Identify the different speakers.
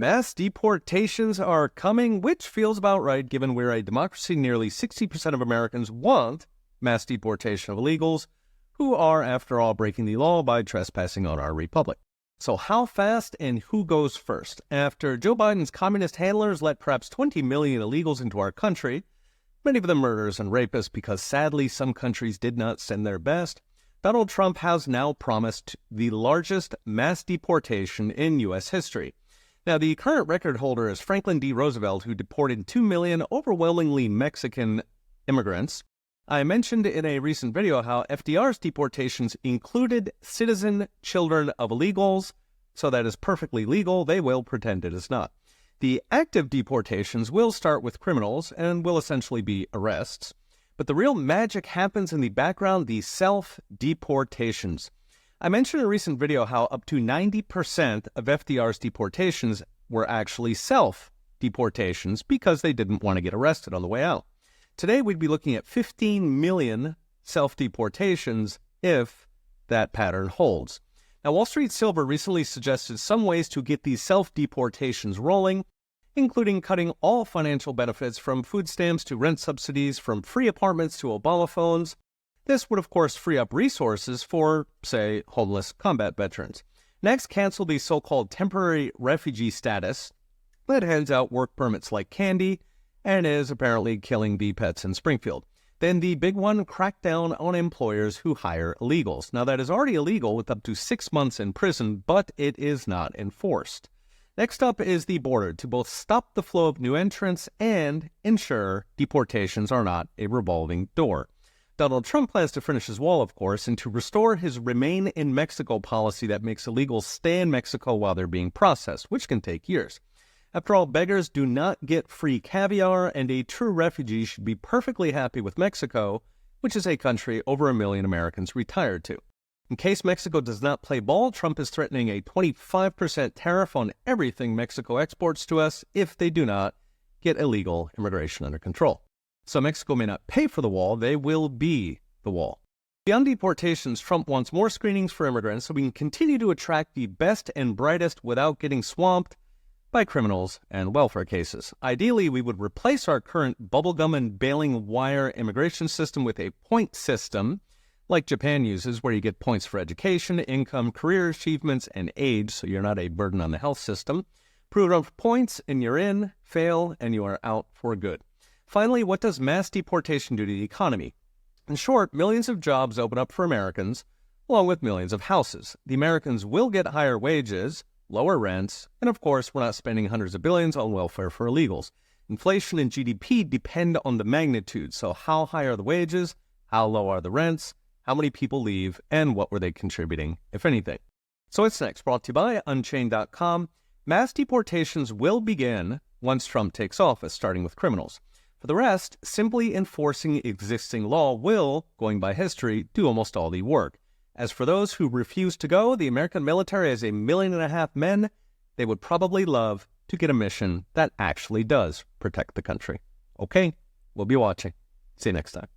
Speaker 1: Mass deportations are coming, which feels about right given we're a democracy. Nearly 60% of Americans want mass deportation of illegals who are, after all, breaking the law by trespassing on our republic. So how fast and who goes first? After Joe Biden's communist handlers let perhaps 20 million illegals into our country, many of them murderers and rapists because sadly some countries did not send their best, Donald Trump has now promised the largest mass deportation in U.S. history. Now, the current record holder is Franklin D. Roosevelt, who deported 2 million overwhelmingly Mexican immigrants. I mentioned in a recent video how FDR's deportations included citizen children of illegals, so that is perfectly legal. They will pretend it is not. The active deportations will start with criminals and will essentially be arrests. But the real magic happens in the background, the self-deportations. I mentioned in a recent video how up to 90% of FDR's deportations were actually self-deportations because they didn't want to get arrested on the way out. Today, we'd be looking at 15 million self-deportations if that pattern holds. Now, Wall Street Silver recently suggested some ways to get these self-deportations rolling, including cutting all financial benefits from food stamps to rent subsidies, from free apartments to Obama phones. This would, of course, free up resources for, say, homeless combat veterans. Next, cancel the so-called temporary refugee status that hands out work permits like candy and is apparently killing bee pets in Springfield. Then the big one, crack down on employers who hire illegals. Now, that is already illegal with up to 6 months in prison, but it is not enforced. Next up is the border to both stop the flow of new entrants and ensure deportations are not a revolving door. Donald Trump plans to finish his wall, of course, and to restore his Remain in Mexico policy that makes illegals stay in Mexico while they're being processed, which can take years. After all, beggars do not get free caviar, and a true refugee should be perfectly happy with Mexico, which is a country over 1 million Americans retired to. In case Mexico does not play ball, Trump is threatening a 25% tariff on everything Mexico exports to us if they do not get illegal immigration under control. So Mexico may not pay for the wall, they will be the wall. Beyond deportations, Trump wants more screenings for immigrants so we can continue to attract the best and brightest without getting swamped by criminals and welfare cases. Ideally, we would replace our current bubblegum and baling wire immigration system with a point system like Japan uses, where you get points for education, income, career achievements, and age, so you're not a burden on the health system. Prove enough points and you're in, fail, and you are out for good. Finally, what does mass deportation do to the economy? In short, millions of jobs open up for Americans, along with millions of houses. The Americans will get higher wages, lower rents, and of course, we're not spending hundreds of billions on welfare for illegals. Inflation and GDP depend on the magnitude, so how high are the wages, how low are the rents, how many people leave, and what were they contributing, if anything. So what's next? Brought to you by Unchained.com. Mass deportations will begin once Trump takes office, starting with criminals. For the rest, simply enforcing existing law will, going by history, do almost all the work. As for those who refuse to go, the American military has 1.5 million men. They would probably love to get a mission that actually does protect the country. Okay, we'll be watching. See you next time.